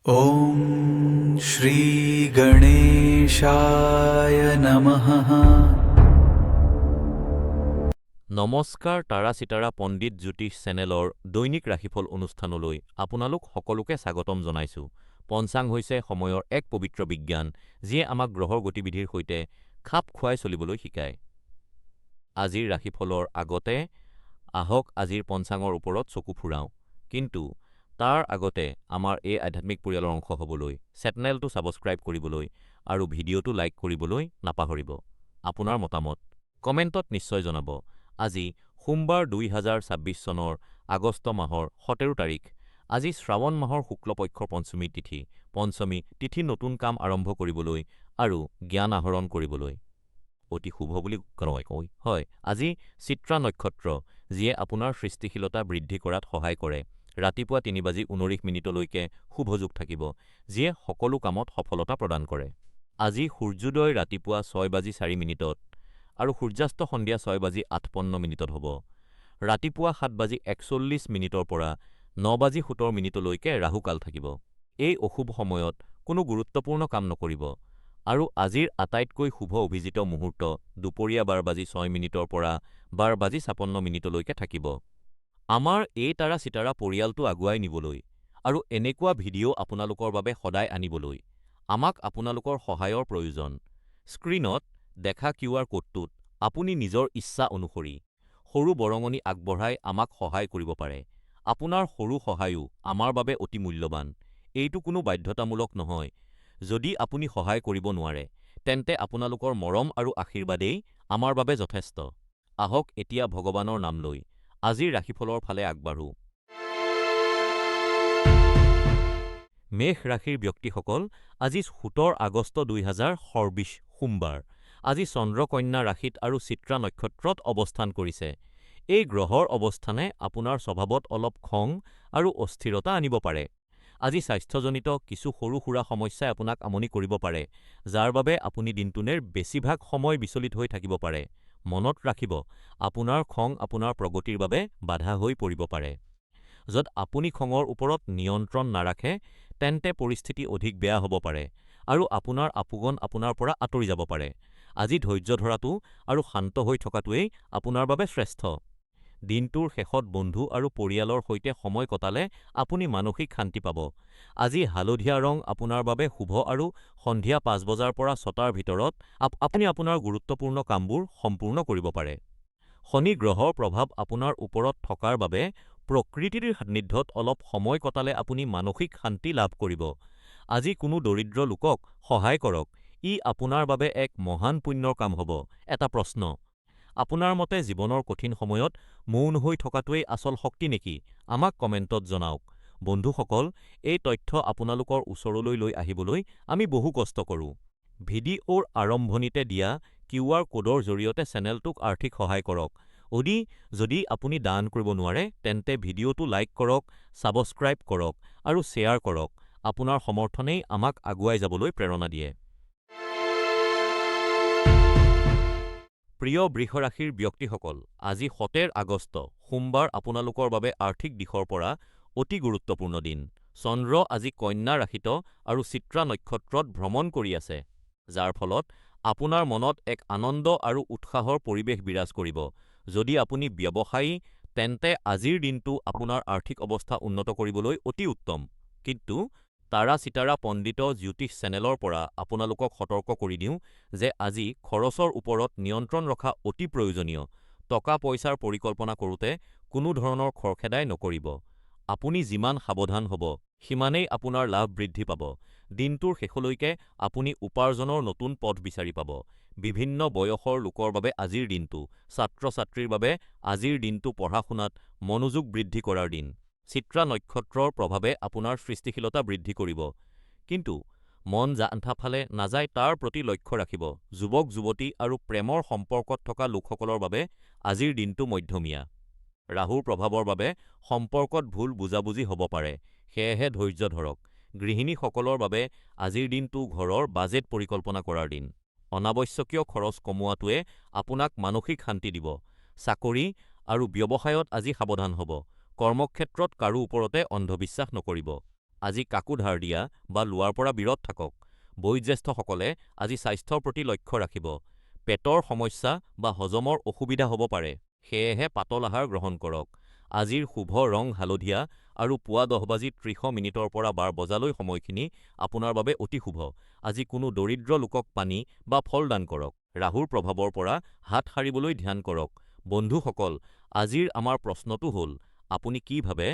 ॐ श्रीगणेशाय नमः। নমস্কাৰ তাৰা চিতাৰা পণ্ডিত জ্যোতিষ চেনেলৰ দৈনিক ৰাশিফল অনুষ্ঠানলৈ আপোনালোক সকলোকে স্বাগতম জনাইছো। পঞ্চাং হৈছে সময়ৰ এক পবিত্ৰ বিজ্ঞান যিয়ে আমাক গ্ৰহৰ গতিবিধিৰ সৈতে খাপ খুৱাই চলিবলৈ শিকায়। আজিৰ ৰাশিফলৰ আগতে আহক আজিৰ পঞ্চাঙৰ ওপৰত চকু ফুৰাওঁ, কিন্তু তাৰ আগতে আমাৰ এই আধ্যাত্মিক পৰিয়ালৰ অংশ হ'বলৈ চেনেলটো ছাবস্ক্ৰাইব কৰিবলৈ আৰু ভিডিঅ'টো লাইক কৰিবলৈ নাপাহৰিব। আপোনাৰ মতামত কমেণ্টত নিশ্চয় জনাব। আজি সোমবাৰ ২০২৬ চনৰ আগষ্ট মাহৰ ১৭ তাৰিখ। আজি শ্ৰাৱণ মাহৰ শুক্লপক্ষৰ পঞ্চমী তিথি। পঞ্চমী তিথি নতুন কাম আৰম্ভ কৰিবলৈ আৰু জ্ঞান আহৰণ কৰিবলৈ অতি শুভ বুলি কয়। হয়, আজি চিত্ৰা নক্ষত্ৰ, যিয়ে আপোনাৰ সৃষ্টিশীলতা বৃদ্ধি কৰাত সহায় কৰে। ৰাতিপুৱা ৩:১৯ শুভযোগ থাকিব, যিয়ে সকলো কামত সফলতা প্ৰদান কৰে। আজি সূৰ্যোদয় ৰাতিপুৱা ৬:০৪ আৰু সূৰ্যাস্ত সন্ধিয়া ৬:৫৮ হ'ব। ৰাতিপুৱা ৭:৪১ পৰা ৯:১৭ ৰাহুকাল থাকিব। এই অশুভ সময়ত কোনো গুৰুত্বপূৰ্ণ কাম নকৰিব আৰু আজিৰ আটাইতকৈ শুভ অভিজিত মুহূৰ্ত দুপৰীয়া ১২:০৬ পৰা ১২:৫৬ থাকিব। আমাৰ এই তাৰা চিতাৰা পৰিয়ালটো আগুৱাই নিবলৈ আৰু এনেকুৱা ভিডিঅ' আপোনালোকৰ বাবে সদায় আনিবলৈ আমাক আপোনালোকৰ সহায়ৰ প্ৰয়োজন। স্ক্ৰীনত দেখা QR কোডটোত আপুনি নিজৰ ইচ্ছা অনুসৰি সৰু বৰঙণি আগবঢ়াই আমাক সহায় কৰিব পাৰে। আপোনাৰ সৰু সহায়ো আমাৰ বাবে অতি মূল্যৱান। এইটো কোনো বাধ্যতামূলক নহয়। যদি আপুনি সহায় কৰিব নোৱাৰে, তেন্তে আপোনালোকৰ মৰম আৰু আশীৰ্বাদেই আমাৰ বাবে যথেষ্ট। আহক এতিয়া ভগৱানৰ নাম লৈ আজিৰ ৰাশিফলৰ ফালে আগবাঢ়ো। মেষ ৰাশিৰ ব্যক্তিসকল, আজি ১৭ আগষ্ট ২০২৪ সোমবাৰ। আজি চন্দ্ৰ কন্যা ৰাশিত আৰু চিত্ৰা নক্ষত্ৰত অৱস্থান কৰিছে। এই গ্ৰহৰ অৱস্থানে আপোনাৰ স্বভাৱত অলপ খং আৰু অস্থিৰতা আনিব পাৰে। আজি স্বাস্থ্যজনিত কিছু সৰু-সুৰা সমস্যাই আপোনাক আমনি কৰিব পাৰে, যাৰ বাবে আপুনি দিনটোৰ বেছিভাগ সময় বিচলিত হৈ থাকিব পাৰে। মনত ৰাখিব, আপোনাৰ খং আপোনাৰ প্ৰগতিৰ বাবে বাধা হৈ পৰিব পাৰে। য'ত আপুনি খঙৰ ওপৰত নিয়ন্ত্ৰণ নাৰাখে, তেন্তে পৰিস্থিতি অধিক বেয়া হ'ব পাৰে আৰু আপোনাৰ আপুগন আপোনাৰ পৰা আঁতৰি যাব পাৰে। আজি ধৈৰ্য ধৰাটো আৰু শান্ত হৈ থকাটোৱেই আপোনাৰ বাবে শ্ৰেষ্ঠ। দিনটোৰ শেষত বন্ধু আৰু পৰিয়ালৰ সৈতে সময় কটালে আপুনি মানসিক শান্তি পাব। আজি হালধীয়া ৰং আপোনাৰ বাবে শুভ আৰু সন্ধিয়া ৫ বজাৰ পৰা ৬টাৰ ভিতৰত আপুনি আপোনাৰ গুৰুত্বপূৰ্ণ কামবোৰ সম্পূৰ্ণ কৰিব পাৰে। শনি গ্ৰহৰ প্ৰভাৱ আপোনাৰ ওপৰত থকাৰ বাবে প্ৰকৃতিৰ সান্নিধ্যত অলপ সময় কটালে আপুনি মানসিক শান্তি লাভ কৰিব। আজি কোনো দৰিদ্ৰ লোকক সহায় কৰক, ই আপোনাৰ বাবে এক মহান পুণ্যৰ কাম হ'ব। এটা প্ৰশ্ন: আপোনাৰ মতে জীৱনৰ কঠিন সময়ত মৌন হৈ থকাটোৱেই আচল শক্তি নেকি? আমাক কমেণ্টত জনাওক। বন্ধুসকল, এই তথ্য আপোনালোকৰ ওচৰলৈ লৈ আহিবলৈ আমি বহু কষ্ট কৰোঁ। ভিডিঅ'ৰ আৰম্ভণিতে দিয়া QR কোডৰ জৰিয়তে চেনেলটোক আৰ্থিক সহায় কৰক। যদি আপুনি দান কৰিব নোৱাৰে, তেন্তে ভিডিঅ'টো লাইক কৰক, ছাবস্ক্ৰাইব কৰক আৰু শ্বেয়াৰ কৰক। আপোনাৰ সমৰ্থনেই আমাক আগুৱাই যাবলৈ প্ৰেৰণা দিয়ে। প্ৰিয় বৃষ ৰাশিৰ ব্যক্তিসকল, আজি ৭ আগষ্ট সোমবাৰ আপোনালোকৰ বাবে আৰ্থিক দিশৰ পৰা অতি গুৰুত্বপূৰ্ণ দিন। চন্দ্ৰ আজি কন্যা ৰাশিত আৰু চিত্ৰা নক্ষত্ৰত ভ্ৰমণ কৰি আছে, যাৰ ফলত আপোনাৰ মনত এক আনন্দ আৰু উৎসাহৰ পৰিৱেশ বিৰাজ কৰিব। যদি আপুনি ব্যৱসায়ী, তেন্তে আজিৰ দিনটো আপোনাৰ আৰ্থিক অৱস্থা উন্নত কৰিবলৈ অতি উত্তম। কিন্তু তাৰা চিতাৰা পণ্ডিত জ্যোতিষ চেনেলৰ পৰা আপোনালোকক সতৰ্ক কৰি দিওঁ যে আজি খৰচৰ ওপৰত নিয়ন্ত্ৰণ ৰখা অতি প্ৰয়োজনীয়। টকা-পইচাৰ পৰিকল্পনা কৰোঁতে কোনো ধৰণৰ খৰখেদাই নকৰিব। আপুনি যিমান সাৱধান হ'ব, সিমানেই আপোনাৰ লাভ বৃদ্ধি পাব। দিনটোৰ শেষলৈকে আপুনি উপাৰ্জনৰ নতুন পথ বিচাৰি পাব। বিভিন্ন বয়সৰ লোকৰ বাবে আজিৰ দিনটো। ছাত্ৰ-ছাত্ৰীৰ বাবে আজিৰ দিনটো পঢ়া-শুনাত মনোযোগ বৃদ্ধি কৰাৰ দিন। চিত্ৰা নক্ষত্ৰৰ প্ৰভাৱে আপোনাৰ সৃষ্টিশীলতা বৃদ্ধি কৰিব, কিন্তু মন যানফালে নাযায় তাৰ প্ৰতি লক্ষ্য ৰাখিব। যুৱক-যুৱতী আৰু প্ৰেমৰ সম্পৰ্কত থকা লোকসকলৰ বাবে আজিৰ দিনটো মধ্যমীয়া। ৰাহুৰ প্ৰভাৱৰ বাবে সম্পৰ্কত ভুল বুজাবুজি হ'ব পাৰে, সেয়েহে ধৈৰ্য ধৰক। গৃহিণীসকলৰ বাবে আজিৰ দিনটো ঘৰৰ বাজেট পৰিকল্পনা কৰাৰ দিন। অনাৱশ্যকীয় খৰচ কমোৱাটোৱে আপোনাক মানসিক শান্তি দিব। চাকৰি আৰু ব্যৱসায়ত আজি সাৱধান হ'ব। কৰ্মক্ষেত্ৰত কাৰো ওপৰতে অন্ধবিশ্বাস নকৰিব। আজি কাকো ধাৰ দিয়া বা লোৱাৰ পৰা বিৰত থাকক। বয়োজ্যেষ্ঠসকলে আজি স্বাস্থ্যৰ প্ৰতি লক্ষ্য ৰাখিব। পেটৰ সমস্যা বা হজমৰ অসুবিধা হ'ব পাৰে, সেয়েহে পাতল আহাৰ গ্ৰহণ কৰক। আজিৰ শুভ ৰং হালধীয়া আৰু পুৱা 10:30 পৰা 12 বজালৈ সময়খিনি আপোনাৰ বাবে অতি শুভ। আজি কোনো দৰিদ্ৰ লোকক পানী বা ফল দান কৰক। ৰাহুৰ প্ৰভাৱৰ পৰা হাত সাৰিবলৈ ধ্যান কৰক। বন্ধুসকল, আজিৰ আমাৰ প্ৰশ্নটো হ'ল, আপুনি কি ভাবে?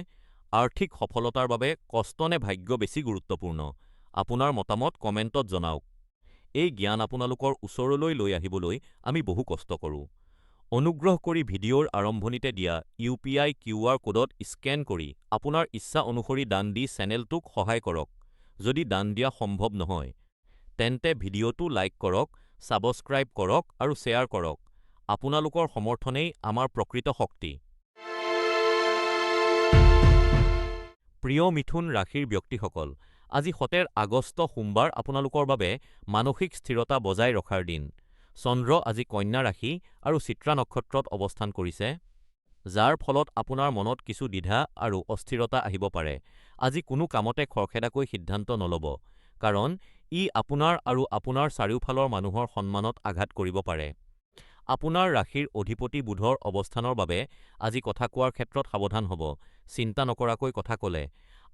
আৰ্থিক সফলতাৰ বাবে কষ্ট নে ভাগ্য বেছি গুৰুত্বপূৰ্ণ? আপোনাৰ মতামত কমেণ্টত জনাওক। এই জ্ঞান আপোনালোকৰ ওচৰলৈ লৈ আহিবলৈ আমি বহু কষ্ট কৰোঁ। অনুগ্ৰহ কৰি ভিডিঅ'ৰ আৰম্ভণিতে দিয়া ইউ.পি.আই. কিউআৰ ক'ডত স্কেন কৰি আপোনাৰ ইচ্ছা অনুসৰি দান দি চেনেলটোক সহায় কৰক। যদি দান দিয়া সম্ভৱ নহয়, তেন্তে ভিডিঅ'টো লাইক কৰক, ছাবস্ক্ৰাইব কৰক আৰু শ্বেয়াৰ কৰক। আপোনালোকৰ সমৰ্থনেই আমাৰ প্ৰকৃত শক্তি। প্ৰিয় মিথুন ৰাশিৰ ব্যক্তিসকল, আজি ৭ আগষ্ট সোমবাৰ আপোনালোকৰ বাবে মানসিক স্থিৰতা বজাই ৰখাৰ দিন। চন্দ্ৰ আজি কন্যা ৰাশি আৰু চিত্ৰা নক্ষত্ৰত অৱস্থান কৰিছে, যাৰ ফলত আপোনাৰ মনত কিছু দ্বিধা আৰু অস্থিৰতা আহিব পাৰে। আজি কোনো কামতে খৰখেদাকৈ সিদ্ধান্ত নল'ব, কাৰণ ই আপোনাৰ আৰু আপোনাৰ চাৰিওফালৰ মানুহৰ সন্মানত আঘাত কৰিব পাৰে। আপোনাৰ ৰাশিৰ অধিপতি বুধৰ অৱস্থানৰ বাবে আজি কথা কোৱাৰ ক্ষেত্ৰত সাৱধান হ'ব। চিন্তা নকৰাকৈ কথা ক'লে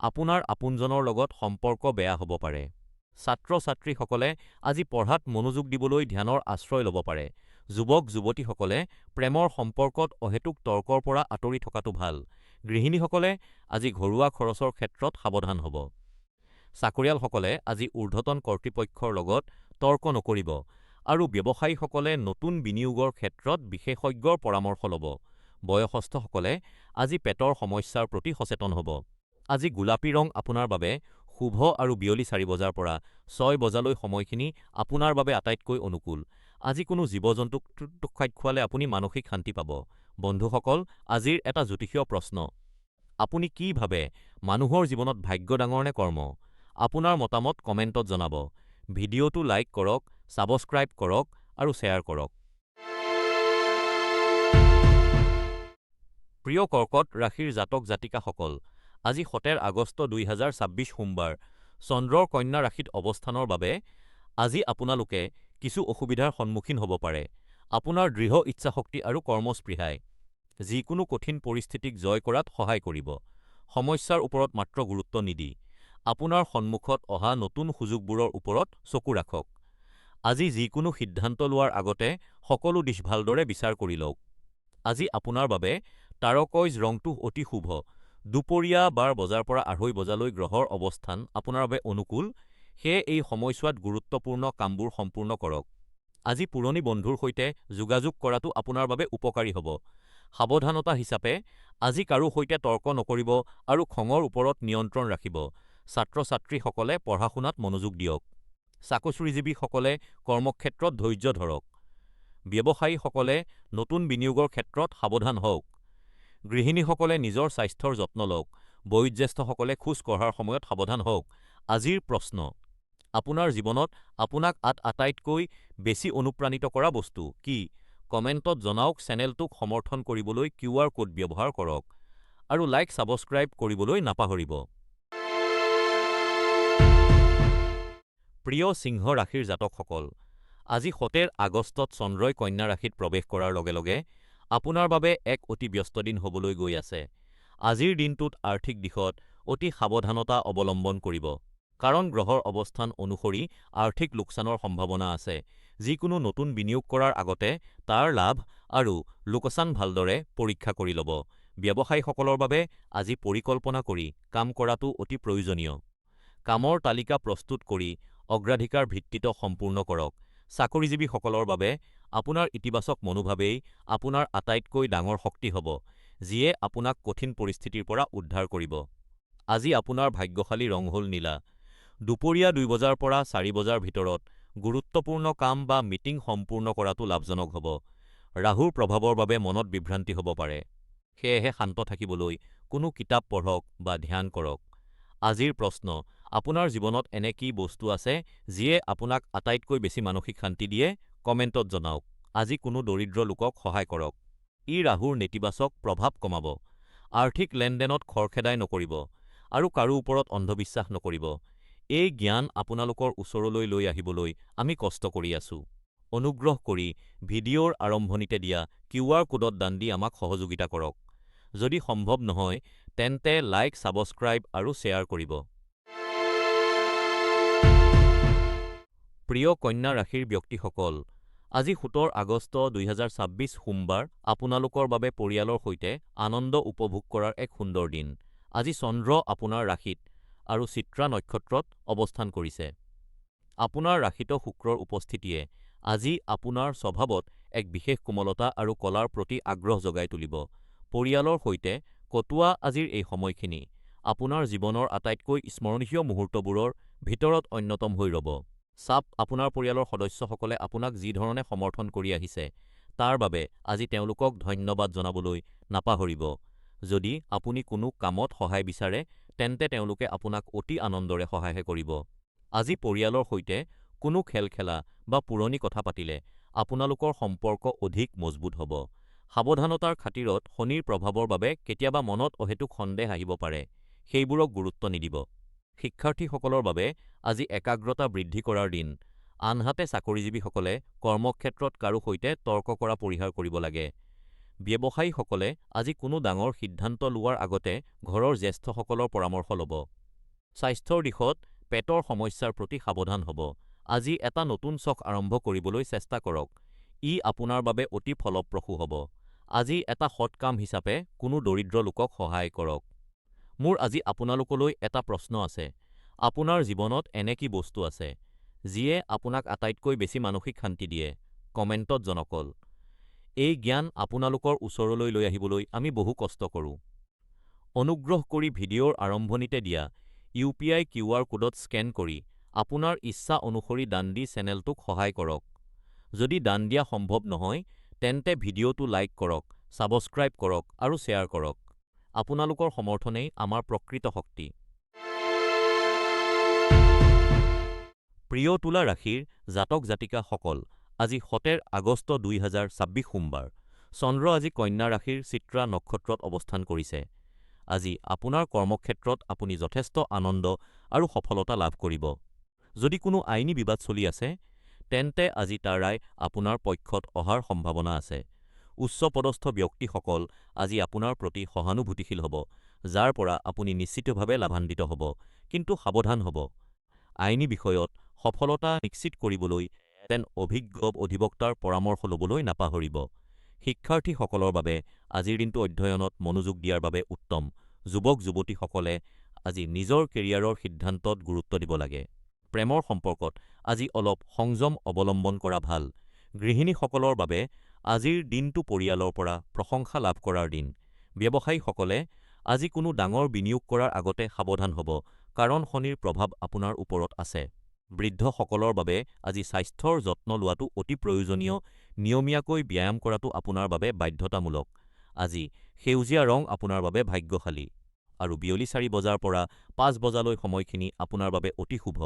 আপোনাৰ আপোনজনৰ লগত সম্পৰ্ক বেয়া হ'ব পাৰে। ছাত্ৰ-ছাত্ৰীসকলে আজি পঢ়াত মনোযোগ দিবলৈ ধ্যানৰ আশ্ৰয় ল'ব পাৰে। যুৱক-যুৱতীসকলে প্ৰেমৰ সম্পৰ্কত অহেতুক তৰ্কৰ পৰা আঁতৰি থকাটো ভাল। গৃহিণীসকলে আজি ঘৰুৱা খৰচৰ ক্ষেত্ৰত সাৱধান হ'ব। চাকৰিয়ালসকলে আজি ঊৰ্ধ্বতন কৰ্তৃপক্ষৰ লগত তৰ্ক নকৰিব আৰু ব্যৱসায়ীসকলে নতুন বিনিয়োগৰ ক্ষেত্ৰত বিশেষজ্ঞৰ পৰামৰ্শ ল'ব। বয়সস্থসকলে আজি পেটৰ সমস্যাৰ প্ৰতি সচেতন হ'ব। আজি গোলাপী ৰং আপোনাৰ বাবে শুভ আৰু বিয়লি ৪ বজাৰ পৰা ৬ বজালৈ সময়খিনি আপোনাৰ বাবে আটাইতকৈ অনুকূল। আজি কোনো জীৱ-জন্তুক খাদ্য খুৱালে আপুনি মানসিক শান্তি পাব। বন্ধুসকল, আজিৰ এটা জ্যোতিষীয় প্ৰশ্ন। আপুনি কি ভাবে, মানুহৰ জীৱনত ভাগ্য ডাঙৰ নে কৰ্ম? আপোনাৰ মতামত কমেণ্টত জনাব। ভিডিঅ'টো লাইক কৰক, ছাবস্ক্ৰাইব কৰক আৰু শ্বেয়াৰ কৰক। প্ৰিয় কৰ্কট ৰাশিৰ জাতক-জাতিকাসকল, আজি ৭ আগষ্ট ২০২৬ সোমবাৰ চন্দ্ৰৰ কন্যা ৰাশিত অৱস্থানৰ বাবে আজি আপোনালোকে কিছু অসুবিধাৰ সন্মুখীন হ'ব পাৰে। আপোনাৰ দৃঢ় ইচ্ছাশক্তি আৰু কৰ্মস্পৃহাই যিকোনো কঠিন পৰিস্থিতিক জয় কৰাত সহায় কৰিব। সমস্যাৰ ওপৰত মাত্ৰ গুৰুত্ব নিদি আপোনাৰ সন্মুখত অহা নতুন সুযোগবোৰৰ ওপৰত চকু ৰাখক। আজি যিকোনো সিদ্ধান্ত লোৱাৰ আগতে সকলো দিশ ভালদৰে বিচাৰ কৰি লওক। আজি আপোনাৰ বাবে টাৰকইজ ৰংটো অতি শুভ। দুপৰীয়া ১২ বজাৰ পৰা ২:৩০ বজালৈ গ্ৰহৰ অৱস্থান আপোনাৰ বাবে অনুকূল, সেয়ে এই সময়ছোৱাত গুৰুত্বপূৰ্ণ কামবোৰ সম্পূৰ্ণ কৰক। আজি পুৰণি বন্ধুৰ সৈতে যোগাযোগ কৰাটো আপোনাৰ বাবে উপকাৰী হ'ব। সাৱধানতা হিচাপে আজি কাৰো সৈতে তৰ্ক নকৰিব আৰু খঙৰ ওপৰত নিয়ন্ত্ৰণ ৰাখিব। ছাত্ৰ-ছাত্ৰীসকলে পঢ়া-শুনাত মনোযোগ দিয়ক। চাকৰিজীৱীসকলে কৰ্মক্ষেত্ৰত ধৈৰ্য ধৰক। ব্যৱসায়ীসকলে নতুন বিনিয়োগৰ ক্ষেত্ৰত সাৱধান হওক। গৃহিণীসকলে নিজৰ স্বাস্থ্যৰ যত্ন লওক। বয়োজ্যেষ্ঠসকলে খোজ কঢ়াৰ সময়ত সাৱধান হওক। আজিৰ প্ৰশ্ন, আপোনাৰ জীৱনত আপোনাক আটাইতকৈ বেছি অনুপ্ৰাণিত কৰা বস্তু কি? কমেণ্টত জনাওক। চেনেলটোক সমৰ্থন কৰিবলৈ কিউআৰ ক'ড ব্যৱহাৰ কৰক আৰু লাইক ছাবস্ক্ৰাইব কৰিবলৈ নাপাহৰিব। প্ৰিয় সিংহ ৰাশিৰ জাতকসকল, আজি ৭ আগষ্টত চন্দ্ৰই কন্যা ৰাশিত প্ৰৱেশ কৰাৰ লগে লগে আপোনাৰ বাবে এক অতি ব্যস্ত দিন হ'বলৈ গৈ আছে। আজিৰ দিনটোত আৰ্থিক দিশত অতি সাৱধানতা অৱলম্বন কৰিব, কাৰণ গ্ৰহৰ অৱস্থান অনুসৰি আৰ্থিক লোকচানৰ সম্ভাৱনা আছে। যিকোনো নতুন বিনিয়োগ কৰাৰ আগতে তাৰ লাভ আৰু লোকচান ভালদৰে পৰীক্ষা কৰি ল'ব। ব্যৱসায়ীসকলৰ বাবে আজি পৰিকল্পনা কৰি কাম কৰাটো অতি প্ৰয়োজনীয়। কামৰ তালিকা প্ৰস্তুত কৰি অগ্ৰাধিকাৰ ভিত্তিত সম্পূৰ্ণ কৰক। চাকৰিজীৱীসকলৰ বাবে আপোনাৰ ইতিবাচক মনোভাৱেই আপোনাৰ আটাইতকৈ ডাঙৰ শক্তি হ'ব, যিয়ে আপোনাক কঠিন পৰিস্থিতিৰ পৰা উদ্ধাৰ কৰিব। আজি আপোনাৰ ভাগ্যশালী ৰং হ'ল নীলা। দুপৰীয়া ২ বজাৰ পৰা ৪ বজাৰ ভিতৰত গুৰুত্বপূৰ্ণ কাম বা মিটিং সম্পূৰ্ণ কৰাটো লাভজনক হ'ব। ৰাহুৰ প্ৰভাৱৰ বাবে মনত বিভ্ৰান্তি হ'ব পাৰে, সেয়েহে শান্ত থাকিবলৈ কোনো কিতাপ পঢ়ক বা ধ্যান কৰক। আজিৰ প্ৰশ্ন, আপোনাৰ জীৱনত এনে কি বস্তু আছে যিয়ে আপোনাক আটাইতকৈ বেছি মানসিক শান্তি দিয়ে? কমেণ্টত জনাওক। আজি কোনো দৰিদ্ৰ লোকক সহায় কৰক। ই ৰাহুৰ নেতিবাচক প্ৰভাৱ কমাব। আৰ্থিক লেনদেনত খৰখেদাই নকৰিব। আৰু কাৰো ওপৰত অন্ধবিশ্বাস নকৰিব। এই জ্ঞান আপোনালোকৰ ওচৰলৈ লৈ আহিবলৈ আমি কষ্ট কৰি আছো। অনুগ্ৰহ কৰি ভিডিঅ'ৰ আৰম্ভণিতে দিয়া QR কোডত দান দি আমাক সহযোগিতা কৰক। যদি সম্ভৱ নহয়, তেন্তে লাইক, ছাবস্ক্ৰাইব আৰু শ্বেয়াৰ কৰিব। প্ৰিয় কন্যা ৰাশিৰ ব্যক্তিসকল, আজি 17 আগষ্ট 2026 সোমবাৰ আপোনালোকৰ বাবে পৰিয়ালৰ সৈতে আনন্দ উপভোগ কৰাৰ এক সুন্দৰ দিন। আজি চন্দ্ৰ আপোনাৰ ৰাশিত আৰু চিত্ৰা নক্ষত্ৰত অৱস্থান কৰিছে। আপোনাৰ ৰাশিত শুক্ৰৰ উপস্থিতিয়ে আজি আপোনাৰ স্বভাৱত এক বিশেষ কোমলতা আৰু কলাৰ প্ৰতি আগ্ৰহ জগাই তুলিব। পৰিয়ালৰ সৈতে কটোৱা আজিৰ এই সময়খিনি আপোনাৰ জীৱনৰ আটাইতকৈ স্মৰণীয় মুহূৰ্তবোৰৰ ভিতৰত অন্যতম হৈ ৰ'ব। আপোনাৰ পৰিয়ালৰ সদস্যসকলে আপোনাক যি ধৰণে সমৰ্থন কৰি আহিছে তাৰ বাবে আজি তেওঁলোকক ধন্যবাদ জনাবলৈ নাপাহৰিব। যদি আপুনি কোনো কামত সহায় বিচাৰে, তেন্তে তেওঁলোকে আপোনাক অতি আনন্দেৰে সহায় কৰিব। আজি পৰিয়ালৰ সৈতে কোনো খেল খেলা বা পুৰণি কথা পাতিলে আপোনালোকৰ সম্পৰ্ক অধিক মজবুত হ'ব। সাৱধানতাৰ খাতিৰত শনিৰ প্ৰভাৱৰ বাবে কেতিয়াবা মনত অহেতুক সন্দেহ আহিব পাৰে, সেইবোৰক গুৰুত্ব নিদিব। শিক্ষাৰ্থীসকলৰ বাবে আজি একাগ্ৰতা বৃদ্ধি কৰাৰ দিন। আনহাতে চাকৰিজীৱীসকলে কৰ্মক্ষেত্ৰত কাৰো সৈতে তৰ্ক কৰা পৰিহাৰ কৰিব লাগে। ব্যৱসায়ীসকলে আজি কোনো ডাঙৰ সিদ্ধান্ত লোৱাৰ আগতে ঘৰৰ জ্যেষ্ঠসকলৰ পৰামৰ্শ ল'ব। স্বাস্থ্যৰ দিশত পেটৰ সমস্যাৰ প্ৰতি সাৱধান হ'ব। আজি এটা নতুন চখ আৰম্ভ কৰিবলৈ চেষ্টা কৰক, ই আপোনাৰ বাবে অতি ফলপ্ৰসূ হ'ব। আজি এটা সৎ কাম হিচাপে কোনো দৰিদ্ৰ লোকক সহায় কৰক। মোৰ আজি আপোনালোকলৈ এটা প্ৰশ্ন আছে। আপোনাৰ জীৱনত এনে কি বস্তু আছে যিয়ে আপোনাক আটাইতকৈ বেছি মানসিক শান্তি দিয়ে? কমেণ্টত জনাওক। এই জ্ঞান আপোনালোকৰ ওচৰলৈ লৈ আহিবলৈ আমি বহু কষ্ট কৰোঁ। অনুগ্ৰহ কৰি ভিডিঅ'ৰ আৰম্ভণিতে দিয়া UPI QR কোডত স্কেন কৰি আপোনাৰ ইচ্ছা অনুসৰি দান দি চেনেলটোক সহায় কৰক। যদি দান দিয়া সম্ভৱ নহয়, তেন্তে ভিডিঅ'টো লাইক কৰক, ছাবস্ক্ৰাইব কৰক আৰু শ্বেয়াৰ কৰক। আপোনালোকৰ সমৰ্থনেই আমাৰ প্ৰকৃত শক্তি। প্ৰিয় তুলা ৰাশিৰ জাতক জাতিকাসকল, আজি 17 আগষ্ট 2026 সোমবাৰ চন্দ্ৰ আজি কন্যা ৰাশিৰ চিত্ৰা নক্ষত্ৰত অৱস্থান কৰিছে। আজি আপোনাৰ কৰ্মক্ষেত্ৰত আপুনি যথেষ্ট আনন্দ আৰু সফলতা লাভ কৰিব। যদি কোনো আইনী বিবাদ চলি আছে, তেন্তে আজি তাৰ ৰায় আপোনাৰ পক্ষত অহাৰ সম্ভাৱনা আছে। উচ্চপদস্থ ব্যক্তিসকল আজি আপোনাৰ প্ৰতি সহানুভূতিশীল হ'ব, যাৰ পৰা আপুনি নিশ্চিতভাৱে লাভান্বিত হ'ব। কিন্তু সাৱধান হ'ব, আইনী বিষয়ত সফলতা নিশ্চিত কৰিবলৈ এজন অভিজ্ঞ অধিবক্তাৰ পৰামৰ্শ ল'বলৈ নাপাহৰিব। শিক্ষাৰ্থীসকলৰ বাবে আজিৰ দিনটো অধ্যয়নত মনোযোগ দিয়াৰ বাবে উত্তম। যুৱক-যুৱতীসকলে আজি নিজৰ কেৰিয়াৰৰ সিদ্ধান্তত গুৰুত্ব দিব লাগে। প্ৰেমৰ সম্পৰ্কত আজি অলপ সংযম অৱলম্বন কৰা ভাল। গৃহিণীসকলৰ বাবে আজিৰ দিনটো পৰিয়ালৰ পৰা প্ৰশংসা লাভ কৰাৰ দিন। ব্যৱসায়ীসকলে আজি কোনো ডাঙৰ বিনিয়োগ কৰাৰ আগতে সাৱধান হ'ব, কাৰণ শনিৰ প্ৰভাৱ আপোনাৰ ওপৰত আছে। বৃদ্ধসকলৰ বাবে আজি স্বাস্থ্যৰ যত্ন লোৱাটো অতি প্ৰয়োজনীয়। নিয়মীয়াকৈ ব্যায়াম কৰাটো আপোনাৰ বাবে বাধ্যতামূলক। আজি সেউজীয়া ৰং আপোনাৰ বাবে ভাগ্যশালী। আৰু বিয়লি 4 বজাৰ পৰা 5 বজালৈ সময়খিনি আপোনাৰ বাবে অতি শুভ।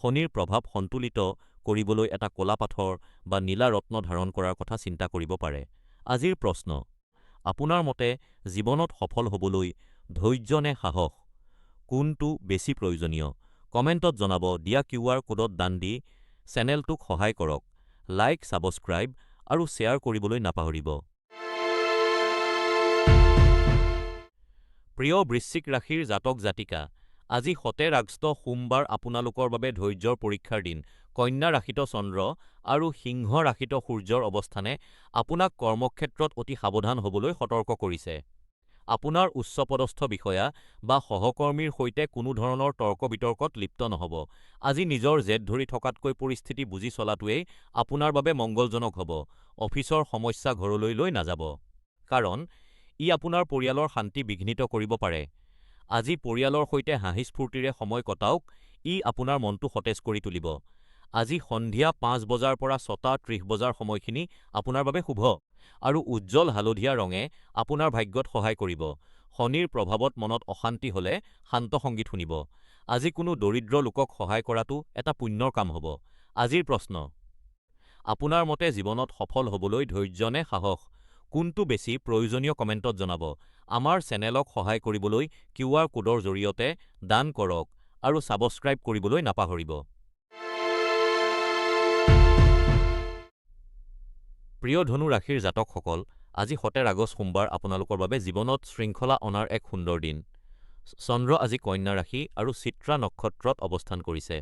শনিৰ প্ৰভাৱ সন্তুলিত কৰিবলৈ এটা ক'লা পাথৰ বা নীলা ৰত্ন ধাৰণ কৰাৰ কথা চিন্তা কৰিব পাৰে। আজিৰ প্ৰশ্ন: আপোনাৰ মতে জীৱনত সফল হ'বলৈ ধৈৰ্য নে সাহস, কোনটো বেছি প্ৰয়োজনীয়? কমেণ্টত জনাব। দিয়া QR কোডত দান দি চেনেলটোক সহায় কৰক। লাইক, ছাবস্ক্ৰাইব আৰু শ্বেয়াৰ কৰিবলৈ নাপাহৰিব। প্ৰিয় বৃশ্চিক ৰাশিৰ জাতক জাতিকা, আজি 17 আগষ্ট সোমবাৰ আপোনালোকৰ বাবে ধৈৰ্যৰ পৰীক্ষাৰ দিন। কন্যা ৰাশিত চন্দ্ৰ আৰু সিংহ ৰাশিত সূৰ্যৰ অৱস্থানে আপোনাক কৰ্মক্ষেত্ৰত অতি সাৱধান হ'বলৈ সতৰ্ক কৰিছে। আপোনাৰ উচ্চপদস্থ বিষয়া বা সহকৰ্মীৰ সৈতে কোনো ধৰণৰ তৰ্ক-বিতৰ্কত লিপ্ত নহ'ব। আজি নিজৰ জেদ ধৰি থকাতকৈ পৰিস্থিতি বুজি চলাটোৱেই আপোনাৰ বাবে মংগলজনক হ'ব। অফিচৰ সমস্যা ঘৰলৈ লৈ নাযাব, কাৰণ ই আপোনাৰ পৰিয়ালৰ শান্তি বিঘ্নিত কৰিব পাৰে। আজি পৰিয়ালৰ সৈতে হাঁহি-স্ফূৰ্তিৰে সময় কটাওক, ই আপোনাৰ মনটো সতেজ কৰি তুলিব। আজি সন্ধিয়া 5 বজাৰ পৰা 6:30 বজাৰ সময়খিনি আপোনাৰ বাবে শুভ, আৰু উজ্জ্বল হালধীয়া ৰঙে আপোনাৰ ভাগ্যত সহায় কৰিব। শনিৰ প্ৰভাৱত মনত অশান্তি হ'লে শান্ত সংগীত শুনিব। আজি কোনো দৰিদ্ৰ লোকক সহায় কৰাটো এটা পুণ্যৰ কাম হ'ব। আজিৰ প্ৰশ্ন: আপোনাৰ মতে জীৱনত সফল হ'বলৈ ধৈৰ্য নে সাহস, কোনটো বেছি প্ৰয়োজনীয় কমেণ্টত জনাব। আমাৰ চেনেলক সহায় কৰিবলৈ QR কোডৰ জৰিয়তে দান কৰক আৰু ছাবস্ক্ৰাইব কৰিবলৈ নাপাহৰিব। প্ৰিয় ধনু ৰাশিৰ জাতকসকল, আজি ৭ আগষ্ট সোমবাৰ আপোনালোকৰ বাবে জীৱনত শৃংখলা অনাৰ এক সুন্দৰ দিন। চন্দ্ৰ আজি কন্যা ৰাশি আৰু চিত্ৰা নক্ষত্ৰত অৱস্থান কৰিছে।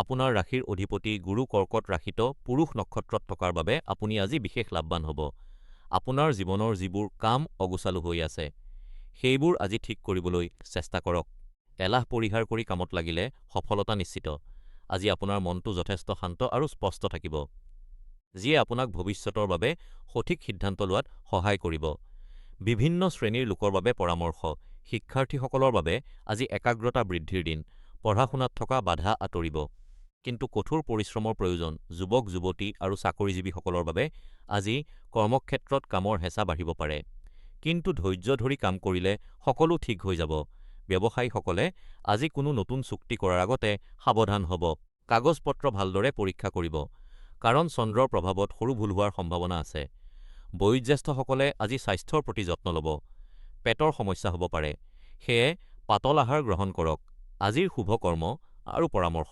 আপোনাৰ ৰাশিৰ অধিপতি গুৰু কৰ্কট ৰাশিত পুৰুষ নক্ষত্ৰত থকাৰ বাবে আপুনি আজি বিশেষ লাভৱান হ'ব। আপোনাৰ জীৱনৰ যিবোৰ কাম অগোচালো হৈ আছে, সেইবোৰ আজি ঠিক কৰিবলৈ চেষ্টা কৰক। এলাহ পৰিহাৰ কৰি কামত লাগিলে সফলতা নিশ্চিত। আজি আপোনাৰ মনটো যথেষ্ট শান্ত আৰু স্পষ্ট থাকিব, যিয়ে আপোনাক ভৱিষ্যতৰ বাবে সঠিক সিদ্ধান্ত লোৱাত সহায় কৰিব। বিভিন্ন শ্ৰেণীৰ লোকৰ বাবে পৰামৰ্শ। শিক্ষাৰ্থীসকলৰ বাবে আজি একাগ্ৰতা বৃদ্ধিৰ দিন। পঢ়া-শুনাত থকা বাধা আঁতৰিব। কিন্তু কঠোৰ পৰিশ্ৰমৰ প্ৰয়োজন। যুৱক-যুৱতী আৰু চাকৰিজীৱীসকলৰ বাবে আজি কৰ্মক্ষেত্ৰত কামৰ হেঁচা বাঢ়িব পাৰে। কিন্তু ধৈৰ্য ধৰি কাম কৰিলে সকলো ঠিক হৈ যাব। ব্যৱসায়ীসকলে আজি কোনো নতুন চুক্তি কৰাৰ আগতে সাৱধান হ'ব। কাগজ-পত্ৰ ভালদৰে পৰীক্ষা কৰিব, কাৰণ চন্দ্ৰৰ প্ৰভাৱত সৰু ভুল হোৱাৰ সম্ভাৱনা আছে। বয়োজ্যেষ্ঠসকলে আজি স্বাস্থ্যৰ প্ৰতি যত্ন ল'ব। পেটৰ সমস্যা হ'ব পাৰে, সেয়ে পাতল আহাৰ গ্ৰহণ কৰক। আজিৰ শুভ কৰ্ম আৰু পৰামৰ্শ।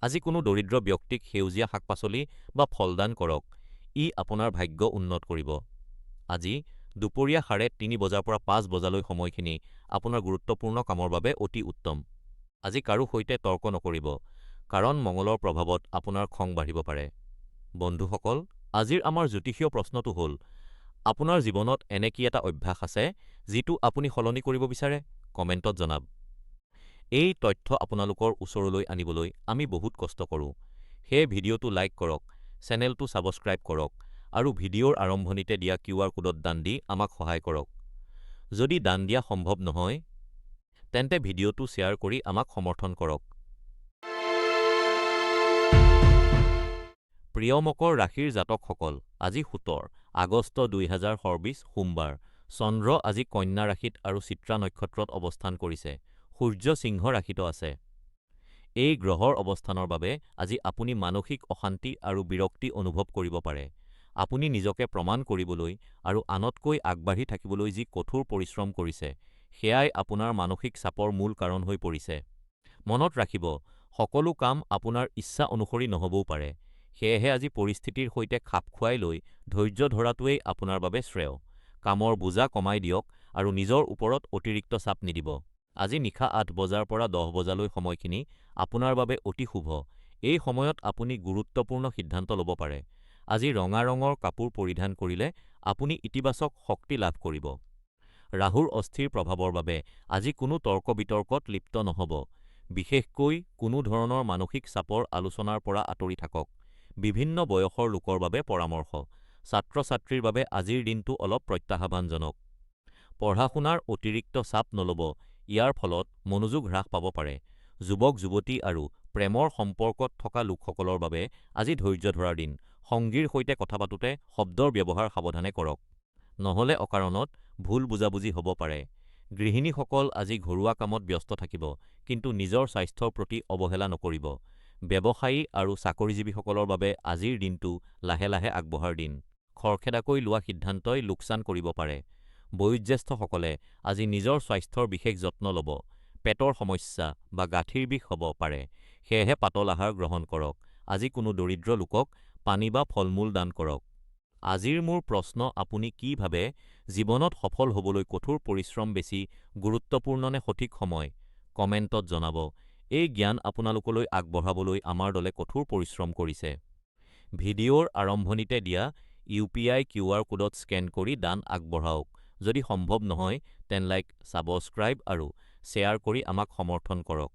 আজি কোনো দৰিদ্ৰ ব্যক্তিক সেউজীয়া শাক-পাচলি বা ফল দান কৰক। ই আপোনাৰ ভাগ্য উন্নত কৰিব। আজি দুপৰীয়া ৩:৩০ বজাৰ পৰা ৫ বজালৈ সময়খিনি আপোনাৰ গুৰুত্বপূৰ্ণ কামৰ বাবে অতি উত্তম। আজি কাৰো সৈতে তৰ্ক নকৰিব, কাৰণ মঙলৰ প্ৰভাৱত আপোনাৰ খং বাঢ়িব পাৰে। বন্ধুসকল, আজিৰ আমাৰ জ্যোতিষীয় প্ৰশ্নটো হ'ল, আপোনাৰ জীৱনত এনে কি এটা অভ্যাস আছে যিটো আপুনি সলনি কৰিব বিচাৰে? কমেণ্টত জনাব। এই তথ্য আপোনালোকৰ ওচৰলৈ আনিবলৈ আমি বহুত কষ্ট কৰোঁ। সেয়ে ভিডিঅ'টো লাইক কৰক, চেনেলটো ছাবস্ক্ৰাইব কৰক আৰু ভিডিঅ'ৰ আৰম্ভণিতে দিয়া QR কোডত দান দি আমাক সহায় কৰক। যদি দান দিয়া সম্ভৱ নহয়, তেন্তে ভিডিঅ'টো শ্বেয়াৰ কৰি আমাক সমৰ্থন কৰক। প্ৰিয় মকৰ ৰাশিৰ জাতকসকল, আজি ৭ আগষ্ট ২০২৪ সোমবাৰ। চন্দ্ৰ আজি কন্যা ৰাশিত আৰু চিত্ৰা নক্ষত্ৰত অৱস্থান কৰিছে। সূৰ্য সিংহ ৰাশিত আছে। এই গ্ৰহৰ অৱস্থানৰ বাবে আজি আপুনি মানসিক অশান্তি আৰু বিৰক্তি অনুভৱ কৰিব পাৰে। আপুনি নিজকে প্ৰমাণ কৰিবলৈ আৰু আনতকৈ আগবাঢ়ি থাকিবলৈ যি কঠোৰ পৰিশ্ৰম কৰিছে, সেয়াই আপোনাৰ মানসিক চাপৰ মূল কাৰণ হৈ পৰিছে। মনত ৰাখিব, সকলো কাম আপোনাৰ ইচ্ছা অনুসৰি নহ'বও পাৰে। সেয়েহে আজি পৰিস্থিতিৰ সৈতে খাপ খুৱাই লৈ ধৈৰ্য ধৰাটোৱেই আপোনাৰ বাবে শ্ৰেয়। কামৰ বোজা কমাই দিয়ক আৰু নিজৰ ওপৰত অতিৰিক্ত চাপ নিদিব। আজি নিশা ৮ বজাৰ পৰা ১০ বজালৈ সময়খিনি আপোনাৰ বাবে অতি শুভ। এই সময়ত আপুনি গুৰুত্বপূৰ্ণ সিদ্ধান্ত ল'ব পাৰে। আজি ৰঙা ৰঙৰ কাপোৰ পৰিধান কৰিলে আপুনি ইতিবাচক শক্তি লাভ কৰিব। ৰাহুৰ অস্থিৰ প্ৰভাৱৰ বাবে আজি কোনো তৰ্ক-বিতৰ্কত লিপ্ত নহ'ব। বিশেষকৈ কোনো ধৰণৰ মানসিক চাপৰ আলোচনাৰ পৰা আঁতৰি থাকক। বিভিন্ন বয়সৰ লোকৰ বাবে পৰামৰ্শ। ছাত্ৰ-ছাত্ৰীৰ বাবে আজিৰ দিনটো অলপ প্ৰত্যাহ্বানজনক। পঢ়া-শুনাৰ অতিৰিক্ত চাপ নল'ব, ইয়াৰ ফলত মনোযোগ হ্ৰাস পাব পাৰে। যুৱক-যুৱতী আৰু প্ৰেমৰ সম্পৰ্কত থকা লোকসকলৰ বাবে আজি ধৈৰ্য ধৰাৰ দিন। সংগীৰ সৈতে কথা পাতোতে শব্দৰ ব্যৱহাৰ সাৱধানে কৰক, নহ'লে অকাৰণত ভুল বুজাবুজি হ'ব পাৰে। গৃহিণীসকল আজি ঘৰুৱা কামত ব্যস্ত থাকিব, কিন্তু নিজৰ স্বাস্থ্যৰ প্ৰতি অৱহেলা নকৰিব। ব্যৱসায়ী আৰু চাকৰিজীৱীসকলৰ বাবে আজিৰ দিনটো লাহে লাহে আগবঢ়াৰ দিন। খৰখেদাকৈ লোৱা সিদ্ধান্তই লোকচান কৰিব পাৰে। বয়োজ্যেষ্ঠসকলে আজি নিজৰ স্বাস্থ্যৰ বিশেষ যত্ন ল'ব। পেটৰ সমস্যা বা গাঁঠিৰ বিষ হ'ব পাৰে, সেয়েহে পাতল আহাৰ গ্ৰহণ কৰক। আজি কোনো দৰিদ্ৰ লোকক পানী বা ফল-মূল দান কৰক। আজিৰ মোৰ প্ৰশ্ন, আপুনি কি ভাবে, জীৱনত সফল হ'বলৈ কঠোৰ পৰিশ্ৰম বেছি গুৰুত্বপূৰ্ণ নে সঠিক সময়? কমেণ্টত জনাব। এই জ্ঞান আপোনালোকলৈ আগবঢ়াবলৈ আমাৰ দলে কঠোৰ পৰিশ্ৰম কৰিছে। ভিডিঅ'ৰ আৰম্ভণিতে দিয়া UPI QR কোডত স্কেন কৰি দান আগবঢ়াওক। যদি সম্ভৱ নহয়, তেন লাইক, ছাবস্ক্ৰাইব আৰু শ্বেয়াৰ কৰি আমাক সমৰ্থন কৰক।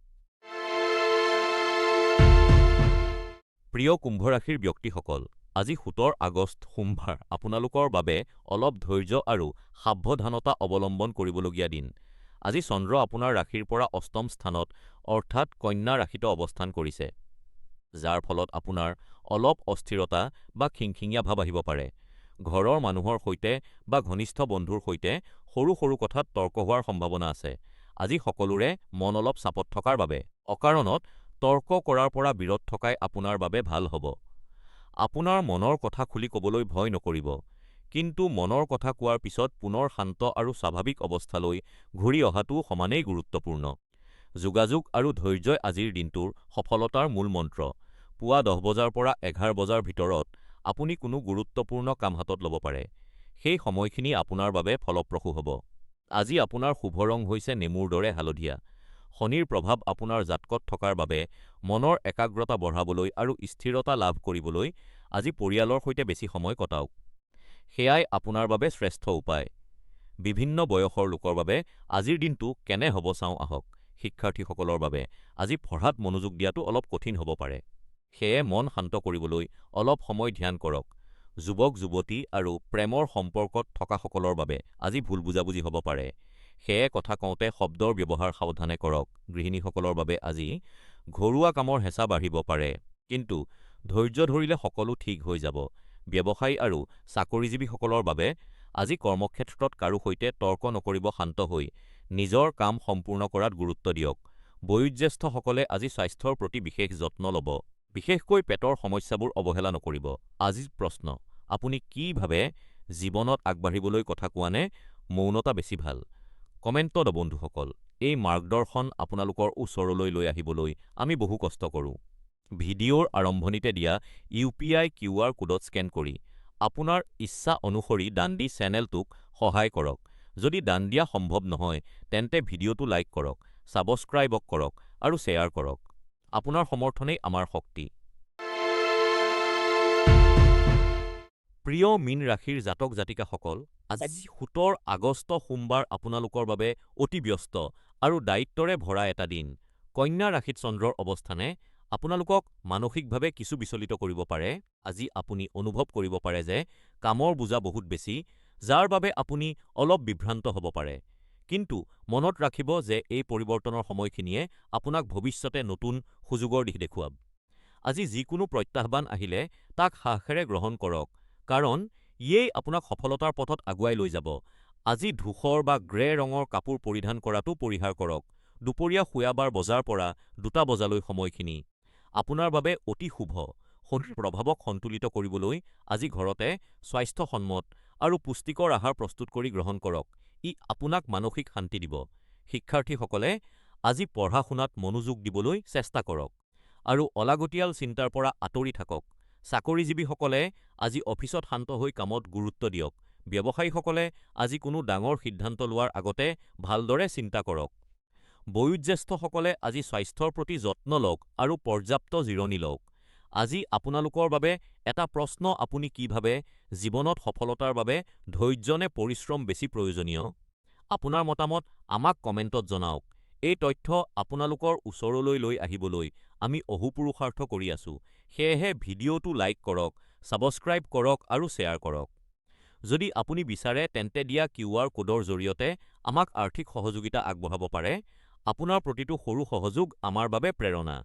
প্ৰিয় কুম্ভ ৰাশিৰ ব্যক্তিসকল, আজি ৭ আগষ্ট সোমবাৰ আপোনালোকৰ বাবে অলপ ধৈৰ্য আৰু সাৱধানতা অৱলম্বন কৰিবলগীয়া দিন। আজি চন্দ্ৰ আপোনাৰ ৰাশিৰ পৰা অষ্টম স্থানত অৰ্থাৎ কন্যা ৰাশিত অৱস্থান কৰিছে, যাৰ ফলত আপোনাৰ অলপ অস্থিৰতা বা খিংখিঙীয়া ভাৱ আহিব পাৰে। ঘৰৰ মানুহৰ সৈতে বা ঘনিষ্ঠ বন্ধুৰ সৈতে সৰু সৰু কথাত তৰ্ক হোৱাৰ সম্ভাৱনা আছে। আজি সকলোৰে মন অলপ চাপত থকাৰ বাবে অকাৰণত তৰ্ক কৰাৰ পৰা বিৰত থকাই আপোনাৰ বাবে ভাল হ'ব। আপোনাৰ মনৰ কথা খুলি ক'বলৈ ভয় নকৰিব, কিন্তু মনৰ কথা কোৱাৰ পিছত পুনৰ শান্ত আৰু স্বাভাৱিক অৱস্থালৈ ঘূৰি অহাটোও সমানেই গুৰুত্বপূৰ্ণ। যোগাযোগ আৰু ধৈৰ্যই আজিৰ দিনটোৰ সফলতাৰ মূল মন্ত্ৰ। পুৱা ১০ বজাৰ পৰা ১১ বজাৰ ভিতৰত আপুনি কোনো গুৰুত্বপূৰ্ণ কাম হাতত ল'ব পাৰে। সেই সময়খিনি আপোনাৰ বাবে ফলপ্ৰসূ হ'ব। আজি আপোনাৰ শুভ ৰং হৈছে নেমুৰ দৰে হালধীয়া। শনিৰ প্ৰভাৱ আপোনাৰ জাতকত থকাৰ বাবে মনৰ একাগ্ৰতা বঢ়াবলৈ আৰু স্থিৰতা লাভ কৰিবলৈ আজি পৰিয়ালৰ সৈতে বেছি সময় কটাওক। সেয়াই আপোনাৰ বাবে শ্ৰেষ্ঠ উপায়। বিভিন্ন বয়সৰ লোকৰ বাবে আজিৰ দিনটো কেনে হ'ব চাওঁ আহক। শিক্ষাৰ্থীসকলৰ বাবে আজি পঢ়াত মনোযোগ দিয়াটো অলপ কঠিন হ'ব পাৰে। সেয়ে মন শান্ত কৰিবলৈ অলপ সময় ধ্যান কৰক। যুৱক-যুৱতী আৰু প্ৰেমৰ সম্পৰ্কত থকাসকলৰ বাবে আজি ভুল বুজাবুজি হ'ব পাৰে। সেয়ে কথা কওঁতে শব্দৰ ব্যৱহাৰ সাৱধানে কৰক। গৃহিণীসকলৰ বাবে আজি ঘৰুৱা কামৰ হেঁচা বাঢ়িব পাৰে, কিন্তু ধৈৰ্য ধৰিলে সকলো ঠিক হৈ যাব। ব্যৱসায়ী আৰু চাকৰিজীৱীসকলৰ বাবে আজি কৰ্মক্ষেত্ৰত কাৰো সৈতে তৰ্ক নকৰিব, শান্ত হৈ নিজৰ কাম সম্পূৰ্ণ কৰাত গুৰুত্ব দিয়ক। বয়োজ্যেষ্ঠসকলে আজি স্বাস্থ্যৰ প্ৰতি বিশেষ যত্ন ল'ব, বিশেষকৈ পেটৰ সমস্যাবোৰ অৱহেলা নকৰিব। আজিৰ প্ৰশ্ন, আপুনি কি ভাবে, জীৱনত আগবাঢ়িবলৈ কথা কোৱা নে মৌনতা বেছি ভাল? কমেণ্টত বন্ধুসকল। এই মাৰ্গদৰ্শন আপোনালোকৰ ওচৰলৈ লৈ আহিবলৈ আমি বহু কষ্ট কৰোঁ। ভিডিঅ'ৰ আৰম্ভণিতে দিয়া UPI QR কোডত স্কেন কৰি আপোনাৰ ইচ্ছা অনুসৰি দান দি চেনেলটোক সহায় কৰক। যদি দান দিয়া সম্ভৱ নহয়, তেন্তে ভিডিঅ'টো লাইক কৰক, ছাবস্ক্ৰাইব কৰক আৰু শ্বেয়াৰ কৰক। আপোনাৰ সমৰ্থনেই আমাৰ শক্তি। প্ৰিয় মীন ৰাশিৰ জাতক জাতিকাসকল, আজি 17 আগষ্ট সোমবাৰ আপোনালোকৰ বাবে অতি ব্যস্ত আৰু দায়িত্বৰে ভৰা এটা দিন। কন্যা ৰাশিত চন্দ্ৰৰ অৱস্থানে আপোনালোকক মানসিকভাৱে কিছু বিচলিত কৰিব পাৰে। আজি আপুনি অনুভৱ কৰিব পাৰে যে কামৰ বোজা বহুত বেছি, যাৰ বাবে আপুনি অলপ বিভ্ৰান্ত হ'ব পাৰে। কিন্তু মনত ৰাখিব যে এই পৰিৱৰ্তনৰ সময়খিনিয়ে আপোনাক ভৱিষ্যতে নতুন সুযোগৰ দিশ দেখুৱাব। আজি যিকোনো প্ৰত্যাহ্বান আহিলে তাক সাহসেৰে গ্ৰহণ কৰক, কাৰণ ইয়েই আপোনাক সফলতাৰ পথত আগুৱাই লৈ যাব। আজি ধূসৰ বা গ্ৰে ৰঙৰ কাপোৰ পৰিধান কৰাটো পৰিহাৰ কৰক। দুপৰীয়া শুয়াবাৰ বজাৰ পৰা ২টা বজালৈ সময়খিনি আপোনাৰ বাবে অতি শুভ। শনিৰ প্ৰভাৱক সন্তুলিত কৰিবলৈ আজি ঘৰতে স্বাস্থ্যসন্মত আৰু পুষ্টিকৰ আহাৰ প্ৰস্তুত কৰি গ্ৰহণ কৰক। ই আপোনাক মানসিক শান্তি দিব। শিক্ষাৰ্থীসকলে আজি পঢ়া-শুনাত মনোযোগ দিবলৈ চেষ্টা কৰক আৰু অলাগতিয়াল চিন্তাৰ পৰা আঁতৰি থাকক। চাকৰিজীৱীসকলে আজি অফিচত শান্ত হৈ কামত গুৰুত্ব দিয়ক। ব্যৱসায়ীসকলে আজি কোনো ডাঙৰ সিদ্ধান্ত লোৱাৰ আগতে ভালদৰে চিন্তা কৰক। বয়োজ্যেষ্ঠসকলে আজি স্বাস্থ্যৰ প্ৰতি যত্ন লওক আৰু পৰ্যাপ্ত জিৰণি লওক। আজি আপোনালোকৰ বাবে এটা প্ৰশ্ন, আপুনি কি ভাবে, জীৱনত সফলতাৰ বাবে ধৈৰ্য নে পৰিশ্ৰম বেছি প্ৰয়োজনীয়? আপোনাৰ মতামত আমাক কমেণ্টত জনাওক। এই তথ্য আপোনালোকৰ ওচৰলৈ লৈ আহিবলৈ আমি অহোপুৰুষাৰ্থ কৰি আছো। সেয়েহে ভিডিঅ'টো লাইক কৰক, ছাবস্ক্ৰাইব কৰক আৰু শ্বেয়াৰ কৰক। যদি আপুনি বিচাৰে তেন্তে দিয়া QR কোডৰ জৰিয়তে আমাক আৰ্থিক সহযোগিতা আগবঢ়াব পাৰে। আপোনাৰ প্ৰতিটো সৰু সহযোগ আমাৰ বাবে প্ৰেৰণা।